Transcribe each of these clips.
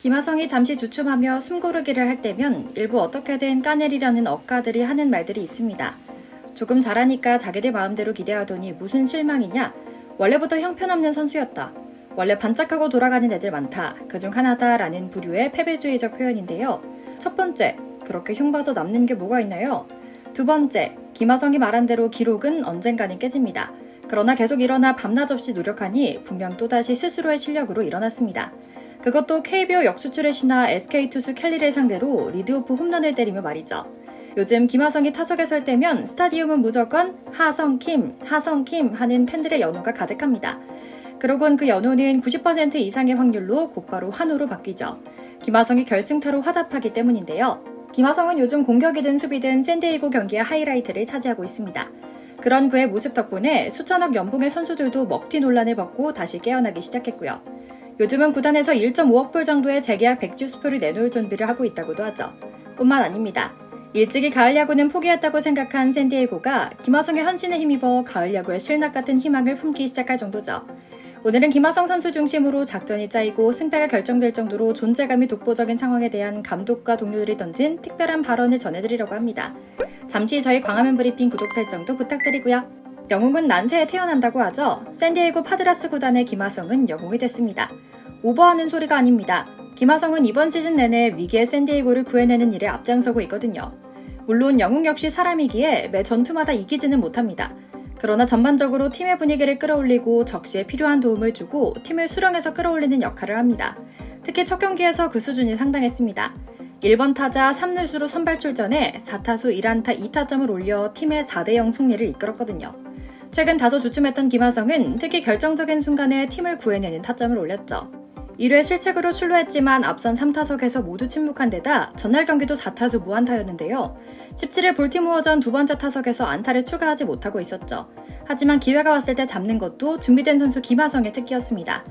김하성이 잠시 주춤하며 숨고르기를 할 때면 일부 어떻게든 까내리려는 억가들이 하는 말들이 있습니다. 조금 잘하니까 자기들 마음대로 기대하더니 무슨 실망이냐? 원래부터 형편없는 선수였다. 원래 반짝하고 돌아가는 애들 많다. 그중 하나다라는 부류의 패배주의적 표현인데요. 첫 번째, 그렇게 흉봐서 남는 게 뭐가 있나요? 두 번째, 김하성이 말한 대로 기록은 언젠가는 깨집니다. 그러나 계속 일어나 밤낮 없이 노력하니 분명 또다시 스스로의 실력으로 일어났습니다. 그것도 KBO 역수출의 신화 SK 투수 켈리를 상대로 리드오프 홈런을 때리며 말이죠. 요즘 김하성이 타석에 설 때면 스타디움은 무조건 하성킴 하는 팬들의 연호가 가득합니다. 그러곤 그 연호는 90% 이상의 확률로 곧바로 환호로 바뀌죠. 김하성이 결승타로 화답하기 때문인데요. 김하성은 요즘 공격이든 수비든 샌디에이고 경기의 하이라이트를 차지하고 있습니다. 그런 그의 모습 덕분에 수천억 연봉의 선수들도 먹튀 논란을 벗고 다시 깨어나기 시작했고요. 요즘은 구단에서 1.5억 불 정도의 재계약 백지 수표를 내놓을 준비를 하고 있다고도 하죠. 뿐만 아닙니다. 일찍이 가을 야구는 포기했다고 생각한 샌디에이고가 김하성의 헌신에 힘입어 가을 야구의 실낱 같은 희망을 품기 시작할 정도죠. 오늘은 김하성 선수 중심으로 작전이 짜이고 승패가 결정될 정도로 존재감이 독보적인 상황에 대한 감독과 동료들이 던진 특별한 발언을 전해드리려고 합니다. 잠시 저희 광화문 브리핑 구독 설정도 부탁드리고요. 영웅은 난세에 태어난다고 하죠. 샌디에이고 파드라스 구단의 김하성은 영웅이 됐습니다. 오버하는 소리가 아닙니다. 김하성은 이번 시즌 내내 위기의 샌디에이고를 구해내는 일에 앞장서고 있거든요. 물론 영웅 역시 사람이기에 매 전투마다 이기지는 못합니다. 그러나 전반적으로 팀의 분위기를 끌어올리고 적시에 필요한 도움을 주고 팀을 수렁에서 끌어올리는 역할을 합니다. 특히 첫 경기에서 그 수준이 상당했습니다. 1번 타자 3루수로 선발 출전해 4타수 1안타 2타점을 올려 팀의 4대0 승리를 이끌었거든요. 최근 다소 주춤했던 김하성은 특히 결정적인 순간에 팀을 구해내는 타점을 올렸죠. 1회 실책으로 출루했지만 앞선 3타석에서 모두 침묵한 데다 전날 경기도 4타수 무안타였는데요. 17일 볼티모어전 두 번째 타석에서 안타를 추가하지 못하고 있었죠. 하지만 기회가 왔을 때 잡는 것도 준비된 선수 김하성의 특기였습니다.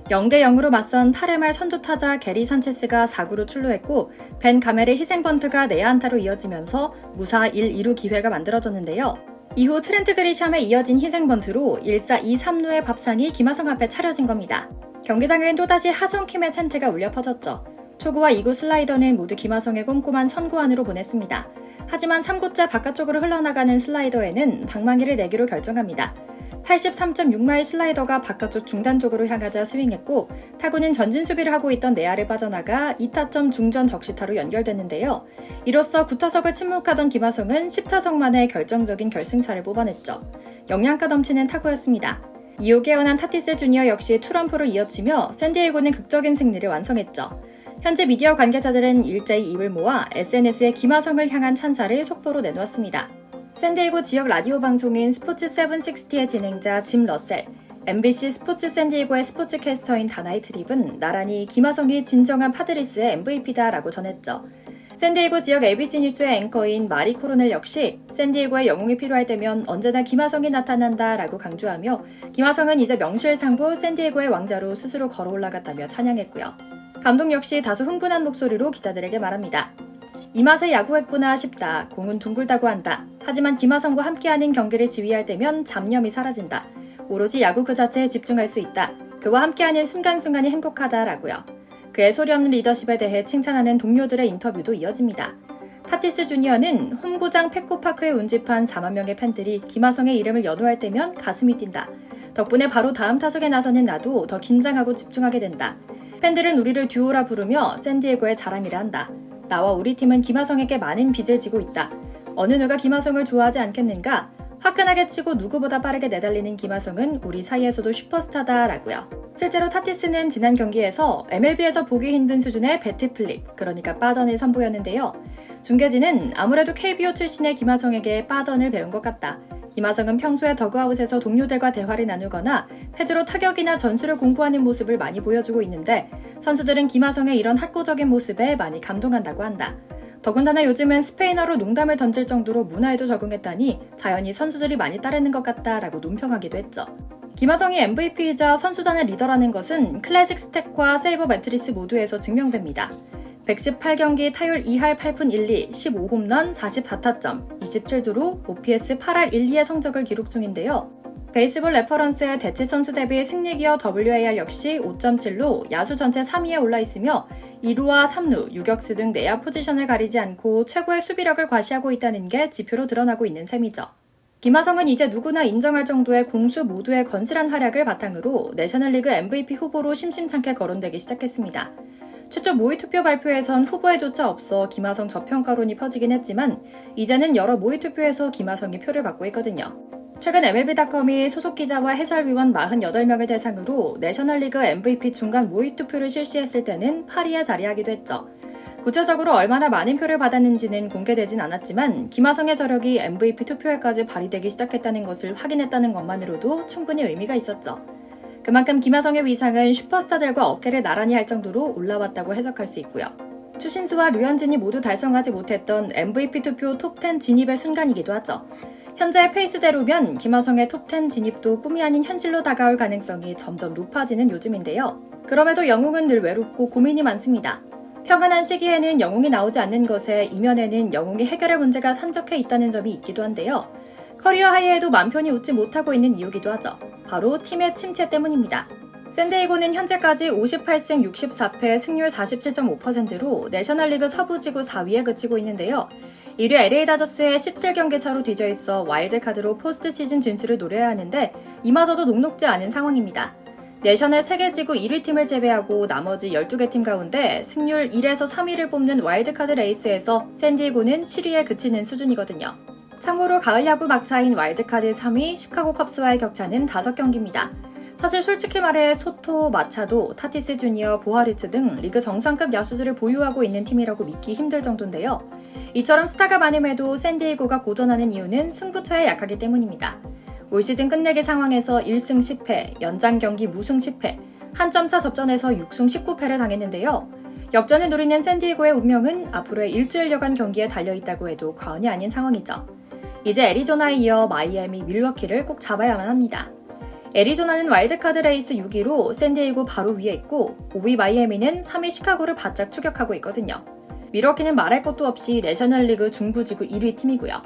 0대0으로 맞선 8회 말 선두타자 게리 산체스가 4구로 출루했고 벤 가멜의 희생번트가 내야안타로 이어지면서 무사 1, 2루 기회가 만들어졌는데요. 이후 트렌트 그리샴에 이어진 희생번트로 1사 2, 3루의 밥상이 김하성 앞에 차려진 겁니다. 경기장엔 또다시 하성킴의 찬트가 울려 퍼졌죠. 초구와 2구 슬라이더는 모두 김하성의 꼼꼼한 선구 안으로 보냈습니다. 하지만 3구째 바깥쪽으로 흘러나가는 슬라이더에는 방망이를 내기로 결정합니다. 83.6마일 슬라이더가 바깥쪽 중단 쪽으로 향하자 스윙했고 타구는 전진 수비를 하고 있던 내야를 빠져나가 2타점 중전 적시타로 연결됐는데요. 이로써 9타석을 침묵하던 김하성은 10타석 만에 결정적인 결승차를 뽑아냈죠. 영양가 넘치는 타구였습니다. 이후 깨어난 타티스 주니어 역시 투런프로 이어지며 샌디에이고는 극적인 승리를 완성했죠. 현재 미디어 관계자들은 일제히 입을 모아 SNS에 김하성을 향한 찬사를 속보로 내놓았습니다. 샌디에이고 지역 라디오 방송인 스포츠 760의 진행자 짐 러셀, MBC 스포츠 샌디에이고의 스포츠 캐스터인 다나이 트립은 나란히 김하성이 진정한 파드리스의 MVP다라고 전했죠. 샌디에이고 지역 ABC 뉴스의 앵커인 마리 코로넬 역시 샌디에이고의 영웅이 필요할 때면 언제나 김하성이 나타난다라고 강조하며 김하성은 이제 명실상부 샌디에이고의 왕자로 스스로 걸어 올라갔다며 찬양했고요. 감독 역시 다소 흥분한 목소리로 기자들에게 말합니다. 이 맛에 야구했구나 싶다. 공은 둥글다고 한다. 하지만 김하성과 함께하는 경기를 지휘할 때면 잡념이 사라진다. 오로지 야구 그 자체에 집중할 수 있다. 그와 함께하는 순간순간이 행복하다라고요. 그의 소리 없는 리더십에 대해 칭찬하는 동료들의 인터뷰도 이어집니다. 타티스 주니어는 홈구장 펫코파크에 운집한 4만 명의 팬들이 김하성의 이름을 연호할 때면 가슴이 뛴다. 덕분에 바로 다음 타석에 나서는 나도 더 긴장하고 집중하게 된다. 팬들은 우리를 듀오라 부르며 샌디에고의 자랑이라 한다. 나와 우리 팀은 김하성에게 많은 빚을 지고 있다. 어느 누가 김하성을 좋아하지 않겠는가? 화끈하게 치고 누구보다 빠르게 내달리는 김하성은 우리 사이에서도 슈퍼스타다라고요. 실제로 타티스는 지난 경기에서 MLB에서 보기 힘든 수준의 배트 플립, 그러니까 빠던을 선보였는데요. 중계진은 아무래도 KBO 출신의 김하성에게 빠던을 배운 것 같다. 김하성은 평소에 더그아웃에서 동료들과 대화를 나누거나 패드로 타격이나 전술을 공부하는 모습을 많이 보여주고 있는데 선수들은 김하성의 이런 학구적인 모습에 많이 감동한다고 한다. 더군다나 요즘은 스페인어로 농담을 던질 정도로 문화에도 적응했다니 자연히 선수들이 많이 따르는 것 같다라고 논평하기도 했죠. 김하성이 MVP이자 선수단의 리더라는 것은 클래식 스탯과 세이버 매트리스 모두에서 증명됩니다. 118경기 타율 2할 8푼 1리, 15홈런, 44타점, 27도루, OPS 8할 1, 2의 성적을 기록 중인데요. 베이스볼 레퍼런스의 대체 선수 대비 승리 기여 WAR 역시 5.7로 야수 전체 3위에 올라 있으며 2루와 3루, 유격수 등 내야 포지션을 가리지 않고 최고의 수비력을 과시하고 있다는 게 지표로 드러나고 있는 셈이죠. 김하성은 이제 누구나 인정할 정도의 공수 모두의 건실한 활약을 바탕으로 내셔널리그 MVP 후보로 심심찮게 거론되기 시작했습니다. 최초 모의 투표 발표에선 후보에조차 없어 김하성 저평가론이 퍼지긴 했지만 이제는 여러 모의 투표에서 김하성이 표를 받고 있거든요. 최근 MLB.com이 소속 기자와 해설위원 48명을 대상으로 내셔널리그 MVP 중간 모의 투표를 실시했을 때는 8위에 자리하기도 했죠. 구체적으로 얼마나 많은 표를 받았는지는 공개되진 않았지만 김하성의 저력이 MVP 투표에까지 발휘되기 시작했다는 것을 확인했다는 것만으로도 충분히 의미가 있었죠. 그만큼 김하성의 위상은 슈퍼스타들과 어깨를 나란히 할 정도로 올라왔다고 해석할 수 있고요. 추신수와 류현진이 모두 달성하지 못했던 MVP 투표 톱10 진입의 순간이기도 하죠. 현재 페이스대로면 김하성의 톱10 진입도 꿈이 아닌 현실로 다가올 가능성이 점점 높아지는 요즘인데요. 그럼에도 영웅은 늘 외롭고 고민이 많습니다. 평안한 시기에는 영웅이 나오지 않는 것에 이면에는 영웅이 해결할 문제가 산적해 있다는 점이 있기도 한데요. 커리어 하이에도 맘 편히 웃지 못하고 있는 이유기도 하죠. 바로 팀의 침체 때문입니다. 샌디에이고는 현재까지 58승 64패 승률 47.5%로 내셔널리그 서부지구 4위에 그치고 있는데요. 1위 LA 다저스의 17경기 차로 뒤져 있어 와일드카드로 포스트 시즌 진출을 노려야 하는데 이마저도 녹록지 않은 상황입니다. 내셔널 3개 지구 1위 팀을 제외하고 나머지 12개 팀 가운데 승률 1에서 3위를 뽑는 와일드카드 레이스에서 샌디에이고는 7위에 그치는 수준이거든요. 참고로 가을 야구 막차인 와일드카드 3위 시카고 컵스와의 격차는 5경기입니다. 사실 솔직히 말해 소토, 마차도, 타티스 주니어, 보하리츠 등 리그 정상급 야수들을 보유하고 있는 팀이라고 믿기 힘들 정도인데요. 이처럼 스타가 많음에도 샌디에이고가 고전하는 이유는 승부처에 약하기 때문입니다. 올 시즌 끝내기 상황에서 1승 10패, 연장 경기 무승 10패, 한 점차 접전에서 6승 19패를 당했는데요. 역전을 노리는 샌디에이고의 운명은 앞으로의 일주일여간 경기에 달려있다고 해도 과언이 아닌 상황이죠. 이제 애리조나에 이어 마이애미, 밀워키를 꼭 잡아야만 합니다. 애리조나는 와일드카드 레이스 6위로 샌디에이고 바로 위에 있고 5위 마이애미는 3위 시카고를 바짝 추격하고 있거든요. 밀워키는 말할 것도 없이 내셔널리그 중부지구 1위 팀이고요.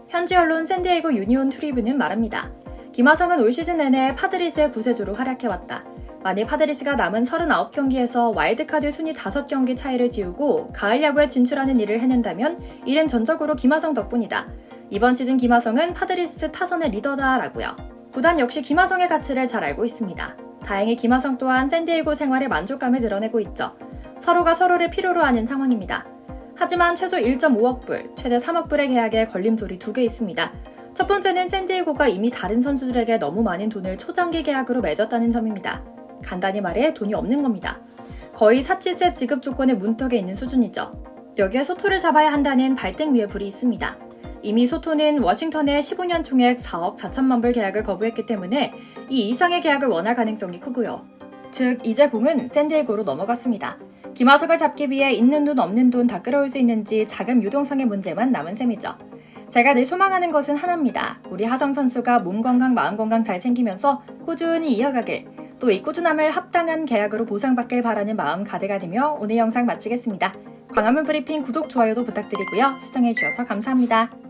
현지 언론 샌디에이고 유니온 트리뷴은 말합니다. 김하성은 올 시즌 내내 파드리스의 구세주로 활약해왔다. 만일 파드리스가 남은 39경기에서 와일드카드 순위 5경기 차이를 지우고 가을 야구에 진출하는 일을 해낸다면 이는 전적으로 김하성 덕분이다. 이번 시즌 김하성은 파드리스 타선의 리더다라고요. 구단 역시 김하성의 가치를 잘 알고 있습니다. 다행히 김하성 또한 샌디에이고 생활에 만족감을 드러내고 있죠. 서로가 서로를 필요로 하는 상황입니다. 하지만 최소 1.5억 불, 최대 3억 불의 계약에 걸림돌이 2개 있습니다. 첫 번째는 샌디에이고가 이미 다른 선수들에게 너무 많은 돈을 초장기 계약으로 맺었다는 점입니다. 간단히 말해 돈이 없는 겁니다. 거의 사치세 지급 조건의 문턱에 있는 수준이죠. 여기에 소토를 잡아야 한다는 발등 위에 불이 있습니다. 이미 소토는 워싱턴의 15년 총액 4억 4천만 불 계약을 거부했기 때문에 이 이상의 계약을 원할 가능성이 크고요. 즉 이제 공은 샌디에이고로 넘어갔습니다. 김하성을 잡기 위해 있는 돈 없는 돈 다 끌어올 수 있는지 자금 유동성의 문제만 남은 셈이죠. 제가 늘 소망하는 것은 하나입니다. 우리 하성 선수가 몸 건강 마음 건강 잘 챙기면서 꾸준히 이어가길, 또 이 꾸준함을 합당한 계약으로 보상받길 바라는 마음 가득하며 오늘 영상 마치겠습니다. 광화문 브리핑 구독, 좋아요도 부탁드리고요. 시청해주셔서 감사합니다.